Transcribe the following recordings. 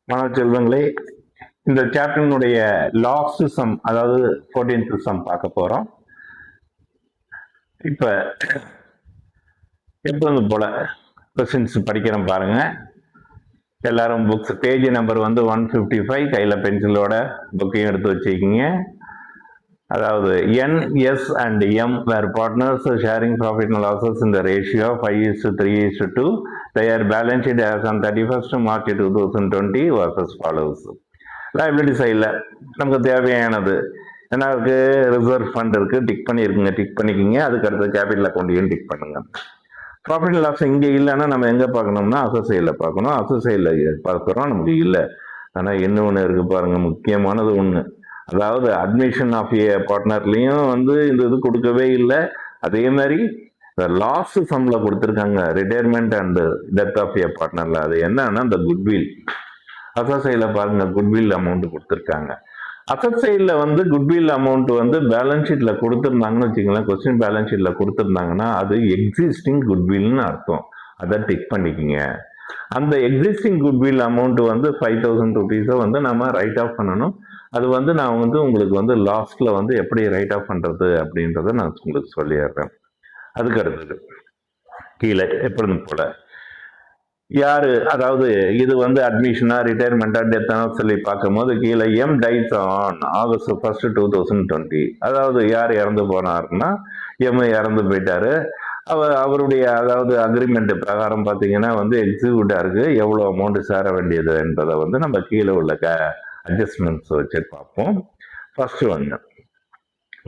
மாணவ செல்வங்களே, இந்த சாப்டர்னுடைய லாஸ்ட் சம், அதாவது 14th சம் பார்க்க போறோம். இப்ப எப்போதும் போல கொஸ்டின்ஸ் படிக்கிறோம் பாருங்க. எல்லாரும் புக்ஸ் பேஜ் நம்பர் வந்து 155 கையில பென்சிலோட புக்கையும் எடுத்து வச்சுக்கிங்க. அதாவது N, S and M were partners sharing profit and losses in the ratio of 5:3:2. Their balance sheet as on 31st March 2020 was as follows. Liability சைடில் நமக்கு தேவையானது என்ன இருக்கு? ரிசர்வ் ஃபண்ட் இருக்கு, டிக் பண்ணியிருக்குங்க, டிக் பண்ணிக்கிங்க. அதுக்கு அடுத்து கேபிட்டல் அக்கௌண்ட்டையும் டிக் பண்ணுங்க. ப்ராஃபிட் அண்ட் லாஸ் இங்கே இல்லைன்னா நம்ம எங்கே பார்க்கணும்னா அசஸ் சைடில் பார்க்கணும். அசஸ் சைடில் பார்க்குறோம், நமக்கு இல்லை. ஆனால் என்ன ஒன்று இருக்கு பாருங்க, முக்கியமானது ஒன்று. அதாவது அட்மிஷன் ஆஃப் ஏ பார்ட்னர்லையும் வந்து இந்த இது கொடுக்கவே இல்லை. அதே மாதிரி லாஸ்ட் சம்ல கொடுத்துருக்காங்க, ரிட்டையர்மெண்ட் அண்ட் டெத் ஆஃப் ஏ பார்ட்னர்ல. அது என்னன்னா இந்த குட்வில். அசட் சைடில் பாருங்க, குட்வில் அமௌண்ட் கொடுத்துருக்காங்க. அசட் சைடில் வந்து குட்வில் அமௌண்ட் வந்து பேலன்ஸ் ஷீட்ல கொடுத்துருந்தாங்கன்னு வச்சுக்கலாம். கொஸ்டின் பேலன்ஸ் ஷீட்ல கொடுத்துருந்தாங்கன்னா அது எக்ஸிஸ்டிங் குட்வில்னு அர்த்தம். அதை டிக் பண்ணிக்கிங்க. அந்த எக்ஸிஸ்டிங் குட்வில் அமௌண்ட் வந்து 5,000 rupees வந்து நம்ம ரைட் ஆஃப் பண்ணணும். அது வந்து நான் வந்து உங்களுக்கு வந்து லாஸ்ட்ல வந்து எப்படி ரைட் ஆஃப் பண்றது அப்படின்றத நான் உங்களுக்கு சொல்லிடுறேன். அதுக்கு அடுத்தது கீழே எப்பொழுதும் போல யாரு, அதாவது இது வந்து அட்மிஷனா ரிட்டையர்மெண்டா டெத்தா சொல்லி பார்க்கும்போது கீழே M dies on August 1st 2020. அதாவது யார் இறந்து போனாருன்னா எம் இறந்து போயிட்டாரு. அவருடைய அதாவது அக்ரிமெண்ட் பிரகாரம் பார்த்தீங்கன்னா வந்து எக்ஸிக்யூட்டா இருக்கு, எவ்வளோ அமௌண்ட் சேர வேண்டியது என்பதை வந்து நம்ம கீழே உள்ள அட்ஜஸ்ட்மெண்ட்ஸ் வச்சு பார்ப்போம். ஃபர்ஸ்ட் ஒன்று,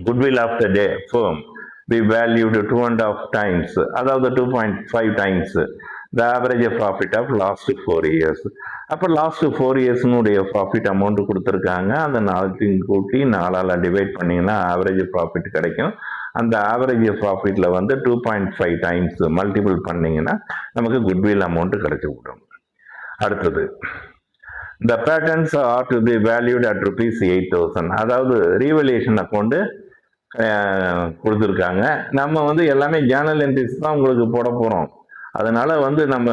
goodwill of the day firm be valued 2.5 times, அதாவது 2.5 times the average profit of last 4 years. அப்போ லாஸ்ட் 4 இயர்ஸ்னுடைய ப்ராஃபிட் அமௌண்ட் கொடுத்துருக்காங்க. அந்த 4 கூட்டி 4ஆல் டிவைட் பண்ணிங்கன்னா ஆவரேஜ் ப்ராஃபிட் கிடைக்கும். அந்த ஆவரேஜ் ப்ராஃபிட்ல வந்து 2.5 டைம்ஸ் மல்டிபிள் பண்ணிங்கன்னா நமக்கு குட்வில் அமௌண்ட் கிடைச்சி விடும். அடுத்தது the patents are to be valued at ₹8,000. அதாவது ரீவல்யூஷன் அக்கௌண்ட் கொடுத்துருக்காங்க. நம்ம வந்து எல்லாமே ஜேர்னல் என்ட்ரிஸ் தான் உங்களுக்கு போட போகிறோம். அதனால வந்து நம்ம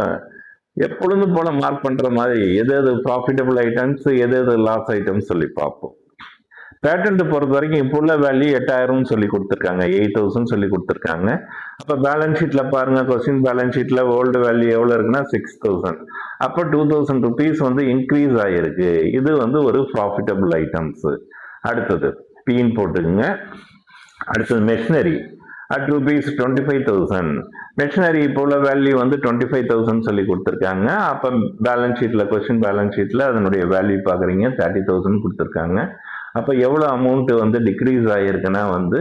எப்பொழுதும் போல மார்க் பண்ணுற மாதிரி எது எது ப்ராஃபிட்டபிள் ஐட்டம்ஸ், எது எது லாஸ் ஐட்டம்ஸ் சொல்லி பார்ப்போம். பேட்டன்ட் பொறுத்த வரைக்கும் இப்போ உள்ள வேல்யூ 8,000 சொல்லி கொடுத்துருக்காங்க, 8,000 சொல்லி கொடுத்துருக்காங்க. அப்போ பேலன்ஸ் ஷீட்டில் பாருங்க, கொஸ்டின் பேலன்ஸ் ஷீட்டில் ஓல்டு வேல்யூ எவ்வளோ இருக்குன்னா 6,000. அப்போ 2,000 rupees வந்து இன்க்ரீஸ் ஆகிருக்கு. இது வந்து ஒரு ப்ராஃபிட்டபிள் ஐட்டம்ஸ். அடுத்தது பீன் போட்டுக்குங்க. அடுத்தது மெஷினரி அட் ₹25,000. மெஷினரி இப்போ உள்ள வேல்யூ வந்து 25,000 சொல்லி கொடுத்துருக்காங்க. அப்போ பேலன்ஸ் ஷீட்டில் கொஸ்டின் பேலன்ஸ் ஷீட்டில் அதனுடைய வேல்யூ பார்க்குறீங்க, 30,000 கொடுத்துருக்காங்க. அப்போ எவ்வளோ அமௌண்ட் வந்து டிக்ரீஸ் ஆகிருக்குன்னா வந்து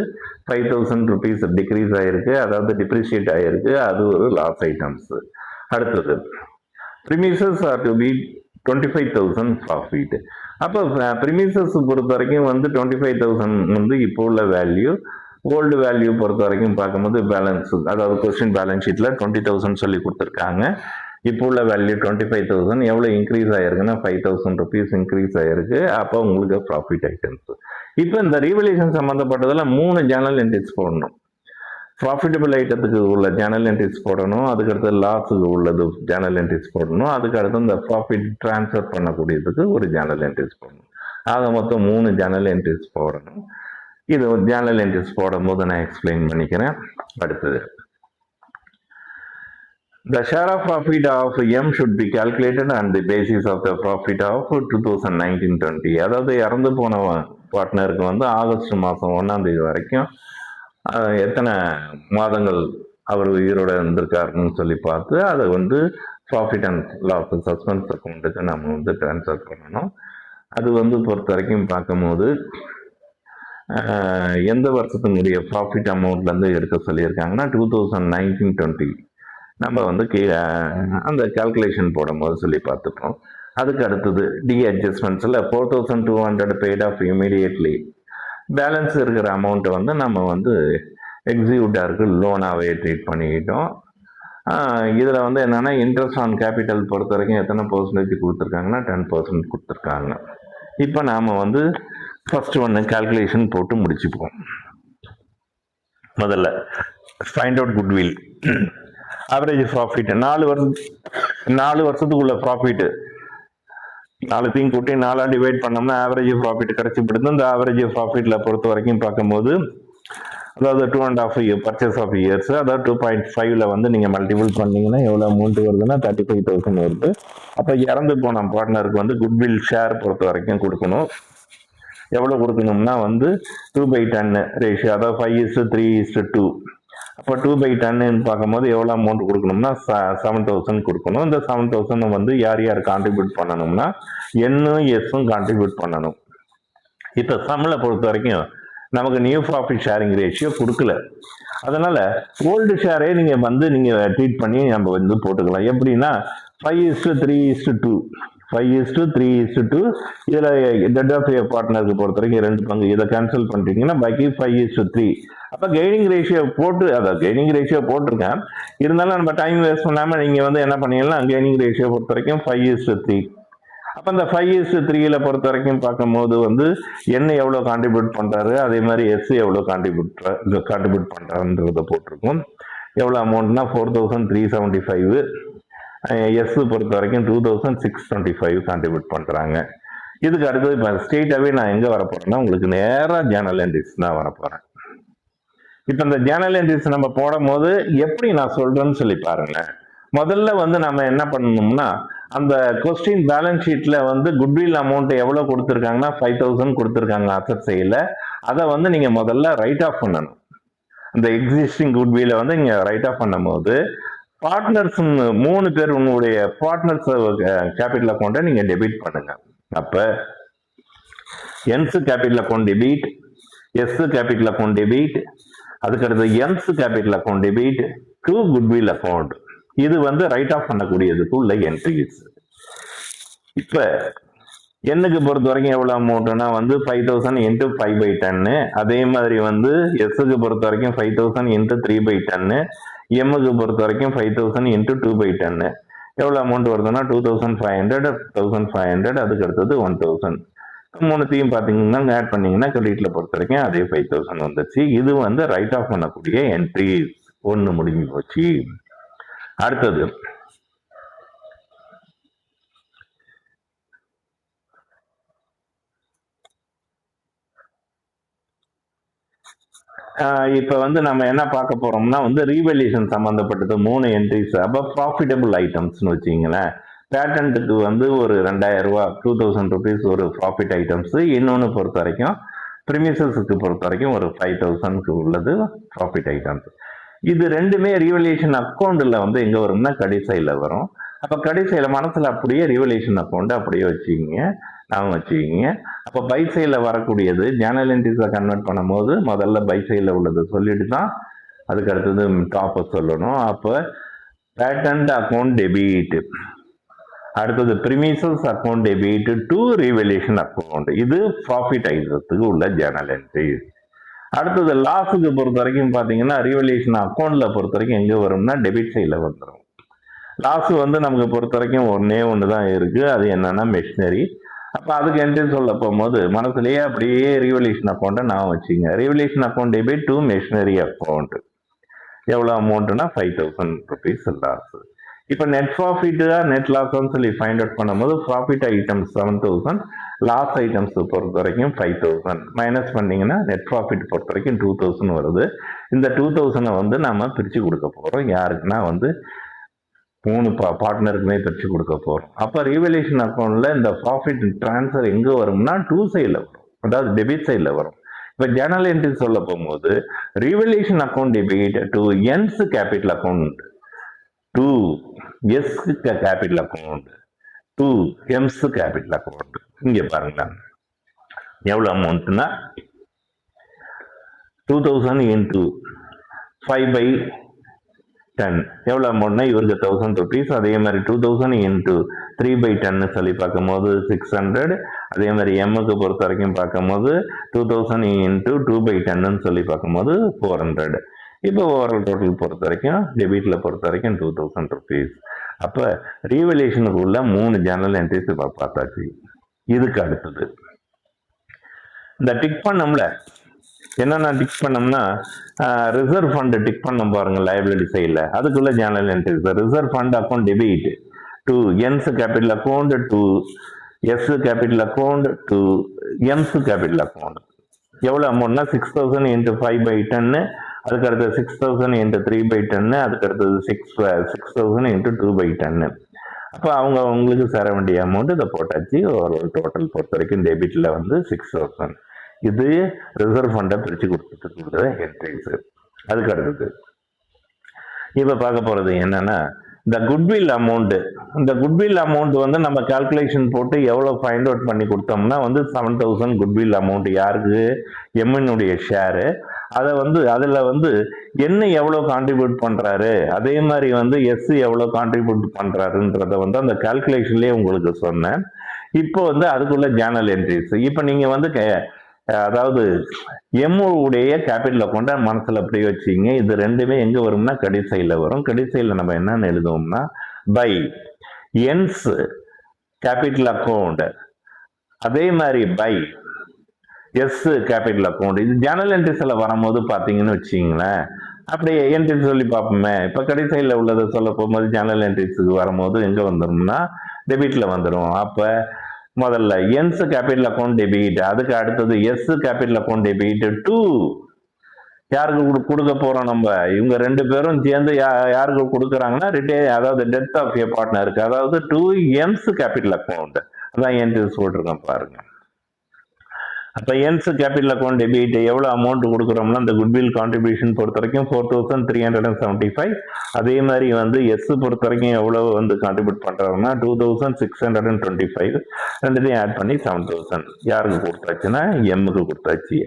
5,000 rupees டிக்ரீஸ் ஆகிருக்கு, அதாவது டிப்ரிஷியேட் ஆகிருக்கு. அது ஒரு லாஸ் ஐட்டம்ஸ். அடுத்தது premises are to be 25,000 profit. அப்போ ப்ரிமிசஸ் பொறுத்த வரைக்கும் வந்து 25,000 வந்து இப்போ உள்ள வேல்யூ. ஓல்டு வேல்யூ பொறுத்த வரைக்கும் பார்க்கும்போது பேலன்ஸ், அதாவது கொஸ்டின் பேலன்ஸ் ஷீட்டில் 20,000 சொல்லி கொடுத்துருக்காங்க. இப்போ உள்ள வேல்யூ 25,000. எவ்வளோ இன்க்ரீஸ் ஆகிருக்குன்னா 5,000 rupees இன்க்ரீஸ் ஆகிருக்கு. அப்போ உங்களுக்கு ப்ராஃபிட் ஐட்டம்ஸ். இப்போ இந்த ரீவல்யூஷன் சம்மந்தப்பட்டதில் 3 ஜேர்னல் என்ட்ரிஸ் போடணும். ப்ராஃபிட்டபிள் ஐட்டத்துக்கு உள்ள ஜேர்னல் என்ட்ரிஸ் போடணும், அதுக்கடுத்து லாஸுக்கு உள்ளது ஜேர்னல் என்ட்ரிஸ் போடணும், அதுக்கடுத்து இந்த ப்ராஃபிட் டிரான்ஸ்ஃபர் பண்ணக்கூடியதுக்கு ஒரு ஜேர்னல் என்ட்ரிஸ் போடணும். ஆக மொத்தம் 3 ஜேர்னல் என்ட்ரிஸ் போடணும். இது ஜேர்னல் என்ட்ரிஸ் போடும் போது நான் எக்ஸ்பிளைன் பண்ணிக்கிறேன். அடுத்தது the share of profit of M should be calculated on the basis of the profit of 2019-20. அதாவது இறந்து போன பார்ட்னருக்கு வந்து ஆகஸ்ட் மாதம் 1ஆம் தேதி வரைக்கும் எத்தனை மாதங்கள் அவர் உயிரோட இருந்திருக்காருன்னு சொல்லி பார்த்து அதை வந்து ப்ராஃபிட் அண்ட் லாஸ் சஸ்பென்ஸ் அக்கௌண்ட்டுக்கு நம்ம வந்து ட்ரான்ஸ்ஃபர் பண்ணணும். அது வந்து பொறுத்த வரைக்கும் பார்க்கும்போது எந்த வருஷத்தினுடைய ப்ராஃபிட் அமௌண்ட்லேருந்து எடுக்க சொல்லியிருக்காங்கன்னா 2019-20 நம்ம வந்து அந்த கால்குலேஷன் போடும்போது சொல்லி பார்த்துப்போம். அதுக்கு அடுத்தது டி அட்ஜஸ்ட்மெண்ட்ஸில் 4,200 பெய்ட் ஆஃப் இமீடியட்லி. பேலன்ஸ் இருக்கிற அமௌண்ட்டை வந்து நம்ம வந்து எக்ஸிக்யூட்டாருக்கு லோனாகவே ட்ரீட் பண்ணிக்கிட்டோம். இதில் வந்து என்னென்னா இன்ட்ரெஸ்ட் ஆன் கேபிட்டல் பொறுத்த வரைக்கும் எத்தனை பர்சன்டேஜ் கொடுத்துருக்காங்கன்னா 10% கொடுத்துருக்காங்க. இப்போ நாம் வந்து ஃபர்ஸ்ட் ஒன்று கால்குலேஷன் போட்டு முடிச்சுப்போம். முதல்ல find out goodwill average profit 4 வருஷத்துக்குள்ள ப்ராஃபிட் நாலுத்தையும் கூட்டி 4 டிவைட் பண்ணோம்னா ஆவரேஜ் ப்ராஃபிட் கிடைச்சிப்படுது. இந்த ஆவரேஜ் ப்ராஃபிட்ல பொறுத்த வரைக்கும் பார்க்கும்போது அதாவது 2.5 year பர்ச்சேஸ் ஆஃப் இயர்ஸ், அதாவது 2.5ல வந்து நீங்க மல்டிபிள் பண்ணீங்கன்னா எவ்வளவு அமௌண்ட் வருதுன்னா 35,000 வருது. அப்ப இறந்து போன பார்ட்னருக்கு வந்து குட்வில் ஷேர் பொறுத்த வரைக்கும் கொடுக்கணும். எவ்வளவு கொடுக்கணும்னா வந்து 2/10 ரேஷியோ, அதாவது 5:3:2. அப்போ 2/10 பார்க்கும்போது எவ்வளோ அமௌண்ட் கொடுக்கணும்னா 7,000 கொடுக்கணும். இந்த 7,000 வந்து யார் யார் கான்ட்ரிபியூட் பண்ணணும்னா என்னும் எஸ்ஸும் கான்ட்ரிபியூட் பண்ணணும். இப்போ சம்மில் பொறுத்த வரைக்கும் நமக்கு நியூ ப்ராஃபிட் ஷேரிங் ரேஷியோ கொடுக்கல. அதனால ஓல்டு ஷேரே நீங்க வந்து நீங்க ட்ரீட் பண்ணி நம்ம வந்து போட்டுக்கலாம். எப்படின்னா 5:3:2, 5:3:2. இதுல டெட் ஆஃப் பார்ட்னருக்கு பொறுத்த வரைக்கும் 2 பங்கு. இதை கேன்சல் பண்றீங்கன்னா பாக்கி 5:3. அப்ப கெய்னிங் ரேஷியோ போட்டு, அதாவது கெய்னிங் ரேஷியோ போட்டிருக்கேன், இருந்தாலும் நம்ம டைம் வேஸ்ட் பண்ணாம நீங்க வந்து என்ன பண்ணீங்கன்னா கெய்னிங் ரேஷியோ பொறுத்த வரைக்கும் 5:3. அப்ப இந்த 5:3ல பொறுத்த வரைக்கும் பார்க்கும்போது வந்து என்ன எவ்வளவு கான்ட்ரிபியூட் பண்றாரு, அதே மாதிரி எஸ் எவ்வளவு கான்ட்ரிபியூட் பண்றாருன்றத போட்டிருக்கும். எவ்வளவு அமௌண்ட்னா 4,375. எஸ் பொறுத்த வரைக்கும் 2,625 கான்ட்ரிபியூட் பண்றாங்க. இதுக்கு அடுத்தது இப்போ ஸ்ட்ரெயிட்டாவே நான் எங்க வரப்போறேன்னா உங்களுக்கு நேரா ஜேர்னல் என்ட்ரிஸ் தான் வரப்போறேன். இப்ப இந்த ஜேர்னல் என்ட்ரிஸ் நம்ம போடும் போது எப்படி நான் சொல்றேன்னு சொல்லி பாருங்க. முதல்ல வந்து நம்ம என்ன பண்ணணும்னா அந்த கொஸ்டின் பேலன்ஸ் ஷீட்ல வந்து குட்வில் அமௌண்ட் எவ்வளவு கொடுத்துருக்காங்கன்னா 5,000 கொடுத்துருக்காங்க அசட் சைட்ல. அதை வந்து நீங்க முதல்ல ரைட் ஆஃப் பண்ணணும். அந்த எக்ஸிஸ்டிங் குட்வில வந்து நீங்க ரைட் ஆஃப் பண்ணும் போது பார்ட்னர்ஸ் 3 பேர் உங்களுடைய பார்ட்னர்ஸ் கேபிட்டல் அக்கௌண்ட்டை நீங்க டெபிட் பண்ணுங்க. அப்ப N's capital account debit, S capital account debit, அதுக்கடுத்து N's capital account debit to goodwill account. இது வந்து ரைட் ஆஃப் பண்ணக்கூடியதுக்கு உள்ள என்ட்ரிஸ். இப்ப எண்ணுக்கு பொறுத்த வரைக்கும் எவ்வளவு அமௌண்ட்னா வந்து 5,000 into 5/10. அதே மாதிரி வந்து எஸ்ஸுக்கு பொறுத்த வரைக்கும் 5,000 into 3/10. எம்முக்கு பொறுத்த வரைக்கும் 5,000 into 2/10. எவ்வளவு அமௌண்ட் வருதுன்னா 2,500, 1,500, அதுக்கு அடுத்தது 1,000. மூணுத்தையும் பாத்தீங்கன்னா ஆட் பண்ணீங்கன்னா கிரெடிட்ல பொறுத்த வரைக்கும் அதே 5,000 வந்துச்சு. இது வந்து ரைட் ஆஃப் பண்ணக்கூடிய என்ட்ரி ஒண்ணு முடிஞ்சு போச்சு. அடுத்தது இப்ப வந்து நம்ம என்ன பார்க்க போறோம்னா வந்து ரீவேல்யூஷன் சம்பந்தப்பட்டது 3 என்ட்ரிஸ். அப்ப ப்ராஃபிட்டபிள் ஐட்டம்ஸ்னு வச்சுங்களேன். பேட்டன்ட்டுக்கு வந்து ஒரு 2,000 ரூபாய், 2,000 rupees ஒரு ப்ராஃபிட் ஐட்டம்ஸ். இன்னொன்னு பொறுத்த வரைக்கும் பிரிமிசஸ்க்கு பொறுத்த வரைக்கும் ஒரு 5,000 உள்ளது ப்ராஃபிட் ஐட்டம்ஸ். இது ரெண்டுமே ரீவேல்யூஷன் அக்கௌண்ட்ல வந்து எங்க வரும்னா கடைசியில வரும். அப்ப கடைசியில மனசுல அப்படியே ரீவேல்யூஷன் அக்கௌண்ட் அப்படியே வச்சுக்கிங்க, நாம வச்சுக்கிங்க. அப்ப பை சைட்ல வரக்கூடியது ஜேர்னல் என்ட்ரிஸை கன்வெர்ட் பண்ணும்போது முதல்ல பை சைட்ல உள்ளது சொல்லிட்டு தான் அதுக்கு அடுத்தது டாப் சொல்லணும். அப்ப பேட்டன்ட் அக்கௌண்ட் டெபிட், அடுத்தது premises account debit to revaluation account. இது ப்ராஃபிட் ஐட்டத்துக்கு உள்ள ஜேர்னல் என்ட்ரிஸ். அடுத்தது லாஸுக்கு பொறுத்த வரைக்கும் பாத்தீங்கன்னா ரீவேல்யூஷன் அக்கௌண்ட்ல பொறுத்த வரைக்கும் எங்க வரும்னா டெபிட் சைட்ல வந்துடும். லாஸ் வந்து நமக்கு பொறுத்த வரைக்கும் ஒன்று தான் இருக்கு, அது என்னன்னா மெஷினரி. அப்ப அதுக்கு என்ட்ரி சொல்ல போகும்போது மனசுலயே அப்படியே ரீவேல்யூஷன் அக்கௌண்ட்டை நான் வச்சுங்க. Revaluation account debit to machinery account. எவ்வளவு அமௌண்ட்னா 5,000 rupees லாஸ். இப்ப நெட் ப்ராஃபிட் நெட் லாஸ்ன்னு சொல்லி ஃபைண்ட் அவுட் பண்ணும்போது ப்ராஃபிட் ஐட்டம்ஸ் 7,000, லாஸ் ஐட்டம்ஸ் பொறுத்த வரைக்கும் 5,000 மைனஸ் பண்ணீங்கன்னா நெட் ப்ராஃபிட் பொறுத்த வரைக்கும் 2,000 வருது. இந்த 2,000 வந்து நாம பிரிச்சு கொடுக்க போறோம். யாருக்குன்னா வந்து 3 பார்ட்னருக்குமே பிரிச்சு கொடுக்க போறோம். அப்ப ரீவேல்யூஷன் அக்கௌண்ட்ல இந்த ப்ராஃபிட் டிரான்ஸ்ஃபர் எங்க வரும்னா 2 சைட்ல வரும், அதாவது டெபிட் சைட்ல வரும். இப்ப ஜேர்னல் என்ட்ரி சொல்ல போகும்போது revaluation account debit to N's capital account, to S capital account, to M's capital account. இங்க பாருங்க எவ்வளவு அமௌண்ட்னா 2,000 into 5/10. எவ்வளவு அமௌண்ட்னா இவருக்கு 1,000 rupees. அதே மாதிரி 2,000 into 3/10 சொல்லி பார்க்கும்போது 600. அதே மாதிரி எம்முக்கு பொறுத்த வரைக்கும் பார்க்கும்போது 2,000 into 2/10 சொல்லி பார்க்கும்போது 400. இப்போ ஓவரால் டோட்டல் பொறுத்த வரைக்கும் டெபிட்ல பொறுத்த வரைக்கும் 2,000 rupees. அப்ப ரீவேல்யூஷனுக்கு உள்ள 3 ஜேர்னல் என்ட்ரிஸ் பார்த்தாச்சு. இதுக்கு அடுத்தது இந்த டிக் பண்ணோம்ல, என்னென்ன டிக் பண்ணோம்னா ரிசர்வ் ஃபண்ட் டிக் பண்ண பாருங்க லைபிலிட்டி சைட்ல. அதுக்குள்ள journal entries reserve fund account debit to N's capital account to S capital account to M's capital account. எவ்வளோ அமௌண்ட்னா 6000 இன்ட்டு 5/10, அதுக்கு அடுத்தது 6000 இன்ட்டு 3/10, அதுக்கு அடுத்தது 6000 இன்ட்டு 2/10. அப்போ அவங்களுக்கு சேர வேண்டிய அமௌண்ட் இதை போட்டாச்சு. ஒரு டோட்டல் பொறுத்த வரைக்கும் டெபிட்ல வந்து 6000. இது ரிசர்வ் ஃபண்டை பிரித்து கொடுத்துட்டு என்ட்ரிஸ். அதுக்கு அடுத்தது இப்போ பார்க்க போகிறது என்னன்னா இந்த குட்வில் அமௌண்ட்டு. இந்த குட்வில் அமௌண்ட் வந்து நம்ம கால்குலேஷன் போட்டு எவ்வளோ ஃபைண்ட் அவுட் பண்ணி கொடுத்தோம்னா வந்து 7000 குட்வில் அமௌண்ட் யாருக்கு, எம்னுடைய ஷேரு. அதை வந்து அதில் வந்து என்ன எவ்வளோ கான்ட்ரிபியூட் பண்ணுறாரு, அதே மாதிரி வந்து எஸ் எவ்வளோ கான்ட்ரிபியூட் பண்ணுறாருன்றத வந்து அந்த கால்குலேஷன்லேயே உங்களுக்கு சொன்னேன். இப்போ வந்து அதுக்குள்ள ஜேர்னல் என்ட்ரிஸ். இப்போ நீங்கள் வந்து அதாவது எம்முடைய கேபிட்டல் அக்கௌண்ட்டை மனசில் அப்படி வச்சிங்க. இது ரெண்டுமே எங்கே வரும்னா கடைசையில் வரும். கடைசையில் நம்ம என்னன்னு எழுதுவோம்னா பை என்ஸ் கேபிட்டல் அக்கௌண்ட், அதே மாதிரி பை எஸ் கேபிட்டல் அக்கௌண்ட். இது ஜேர்னல் என்ட்ரிஸில் வரும்போது பார்த்தீங்கன்னு வச்சிங்களேன், அப்படியே என்ட்ரிஸ் சொல்லி பார்ப்போமே. இப்போ கடைசையில் உள்ளதை சொல்ல போகும்போது ஜேர்னல் என்ட்ரிஸுக்கு வரும்போது எங்கே வந்துடும்னா டெபிட்டில் வந்துடும். அப்போ முதல்ல என்ஸ் கேபிட்டல் அக்கௌண்ட் டெபிட், அதுக்கு அடுத்தது S capital account debit to யாருக்கு கொடுக்க போறோம் நம்ம, இவங்க ரெண்டு பேரும் சேர்ந்து யாருக்கு கொடுக்குறாங்கன்னா அதாவது டெத் ஆஃப் ஏ பார்ட்னருக்கு, அதாவது டு எம்ஸ் கேபிட்டல் அக்கௌண்ட். அதான் என்ட்ரிஸ் போட்டிருக்கோம் பாருங்க. அப்போ என்ஸ் கேபிட்டல் அக்கௌண்ட் டெபிட் எவ்வளோ அமௌண்ட் கொடுக்குறோம்னா இந்த குட்வில் கான்ட்ரிபியூஷன் பொறுத்த வரைக்கும் 4375. அதே மாதிரி வந்து எஸ் பொறுத்த வரைக்கும் எவ்வளோ வந்து கான்ட்ரிபியூட் பண்ணுறாருன்னா 2625. ரெண்டுத்தையும் ஆட் பண்ணி 7000 யாருக்கு கொடுத்தாச்சுன்னா எம்முக்கு கொடுத்தாச்சு.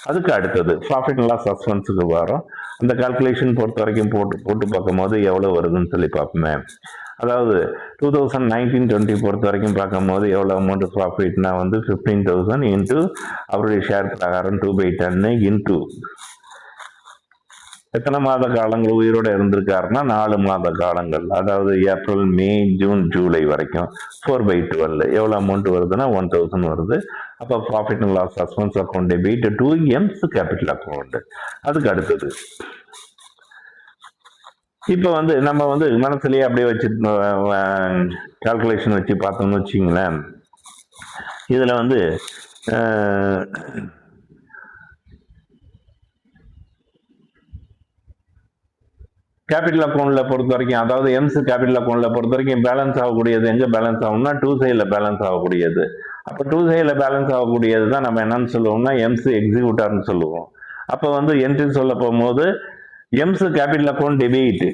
அதுக்கு அடுத்தது ப்ராஃபிட் அண்ட் லாஸ் சஸ்பென்ஸுக்கு வரும். அந்த கால்குலேஷன் பொறுத்த வரைக்கும் போட்டு பார்க்கும்போது எவ்வளோ வருதுன்னு சொல்லி பார்ப்போமே. அதாவது 2019-20 பொறுத்த வரைக்கும் பார்க்கும்போது எவ்வளோ அமௌண்ட் ப்ராஃபிட்னா வந்து 15,000 இன்ட்டு அவருடைய ஷேர் பிரகாரம் 2/10 இன்ட்டு எத்தனை மாத காலங்கள் உயிரோடு இருந்திருக்காருன்னா 4 மாத காலங்கள், அதாவது ஏப்ரல், மே, ஜூன், ஜூலை வரைக்கும் 4/12 எவ்வளோ அமௌண்ட் வருதுன்னா 1000 வருது. அப்போ profit and loss suspense account debit to M's capital account. அதுக்கு அடுத்தது இப்போ வந்து நம்ம வந்து மனசுலயே அப்படியே வச்சு கால்குலேஷன் வச்சு பார்த்தோம்னு வச்சிங்களேன். இதில் வந்து கேபிட்டல் அக்கௌண்ட்ல பொறுத்த வரைக்கும், அதாவது எம்ஸ் கேபிட்டல் அக்கௌண்ட்ல பொறுத்த வரைக்கும் பேலன்ஸ் ஆகக்கூடியது எங்க பேலன்ஸ் ஆகும்னா 2 சைடில் பேலன்ஸ் ஆகக்கூடியது. அப்போ 2 சைடில் பேலன்ஸ் ஆகக்கூடியது தான் நம்ம என்னன்னு சொல்லுவோம்னா எம்ஸ் எக்ஸிக்யூட்டர்னு சொல்லுவோம். அப்போ வந்து என்ட்ரி சொல்ல போகும்போது M's capital account debit,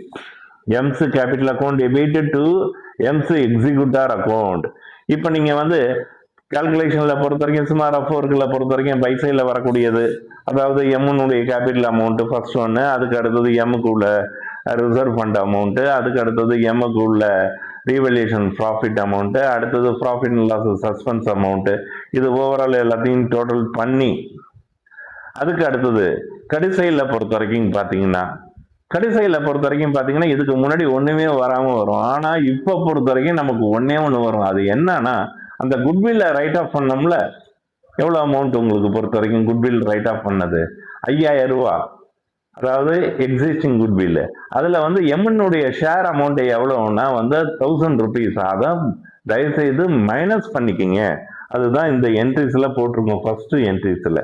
M's capital account debit to M's executor account. இப்போ நீங்க வந்து கால்குலேஷன்ல பொறுத்த வரைக்கும் சுமார் அஃபோர்களை பொறுத்த வரைக்கும் பை சைடில் வரக்கூடியது, அதாவது எம்னுடைய கேபிட்டல் அமௌண்ட் ஃபர்ஸ்ட் ஒன்று, அதுக்கு அடுத்தது எம்முக்கு உள்ள ரிசர்வ் ஃபண்ட் அமௌண்ட், அதுக்கு அடுத்தது எம்முக்கு உள்ள ரீவல்யூஷன் ப்ராஃபிட் அமௌண்ட், அடுத்தது profit and loss suspense amount. இது ஓவரால் எல்லாத்தையும் டோட்டல் பண்ணி அதுக்கு அடுத்தது கடைசையில் பொறுத்த வரைக்கும் பார்த்தீங்கன்னா இதுக்கு முன்னாடி ஒன்றுமே வராமல் வரும். ஆனால் இப்போ பொறுத்த வரைக்கும் நமக்கு ஒன்றே ஒன்று வரும். அது என்னன்னா அந்த குட்வில் ரைட் ஆஃப் பண்ணோம்ல, எவ்வளோ அமௌண்ட் உங்களுக்கு பொறுத்த வரைக்கும் குட்வில் ரைட் ஆஃப் பண்ணது 5000 ரூபா, அதாவது எக்ஸிஸ்டிங் குட்வில். அதில் வந்து எம்னுடைய ஷேர் அமௌண்ட் எவ்வளோன்னா வந்து 1000 rupees. அதை தயவுசெய்து மைனஸ் பண்ணிக்கிங்க. அதுதான் இந்த என்ட்ரிஸில் போட்டிருக்கோம். ஃபர்ஸ்ட் என்ட்ரிஸில்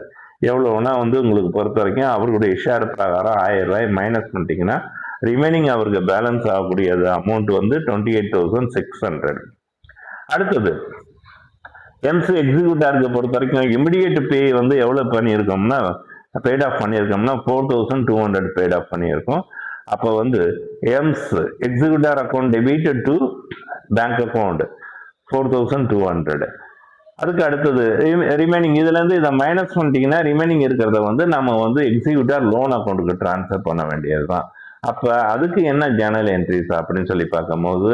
எவ்வளோனா வந்து உங்களுக்கு பொறுத்த வரைக்கும் அவருடைய ஷேர் பிரகாரம் 1000 ரூபாய் மைனஸ் பண்ணிட்டீங்கன்னா ரிமைனிங் அவருக்கு பேலன்ஸ் ஆகக்கூடியது அமௌண்ட் வந்து 28,600. அடுத்தது எம்ஸ் எக்ஸிக்யூட்டருக்கு பொறுத்த வரைக்கும் இமிடியேட் பே வந்து எவ்வளோ பண்ணியிருக்கோம்னா பெய்ட் ஆஃப் பண்ணியிருக்கோம்னா 4200 பெய்ட் ஆஃப் பண்ணியிருக்கோம். அப்போ வந்து M's executor account debit to bank account 4200. அதுக்கு அடுத்தது ரிமைனிங் இதுலேருந்து இதை மைனஸ் பண்ணிட்டீங்கன்னா ரிமைனிங் இருக்கிறத வந்து நம்ம வந்து எக்ஸிக்யூட்டர் லோன் அக்கௌண்ட்டுக்கு டிரான்ஸ்ஃபர் பண்ண வேண்டியது தான். அப்போ அதுக்கு என்ன ஜேர்னல் என்ட்ரிஸ் அப்படின்னு சொல்லி பார்க்கும்போது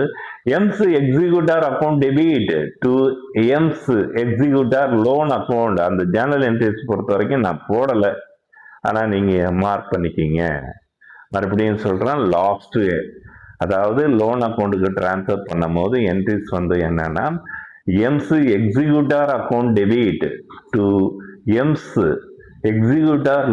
M's executor account debit to M's executor loan account. அந்த ஜேர்னல் என்ட்ரிஸ் பொறுத்த வரைக்கும் நான் போடலை, ஆனால் நீங்கள் மார்க் பண்ணிக்கிங்க. மறுபடியும் சொல்கிறேன், லாஸ்ட் அதாவது லோன் அக்கௌண்ட்டுக்கு டிரான்ஸ்ஃபர் பண்ணும் போது என்ட்ரிஸ் வந்து என்னன்னா M's executor account debit to M's executor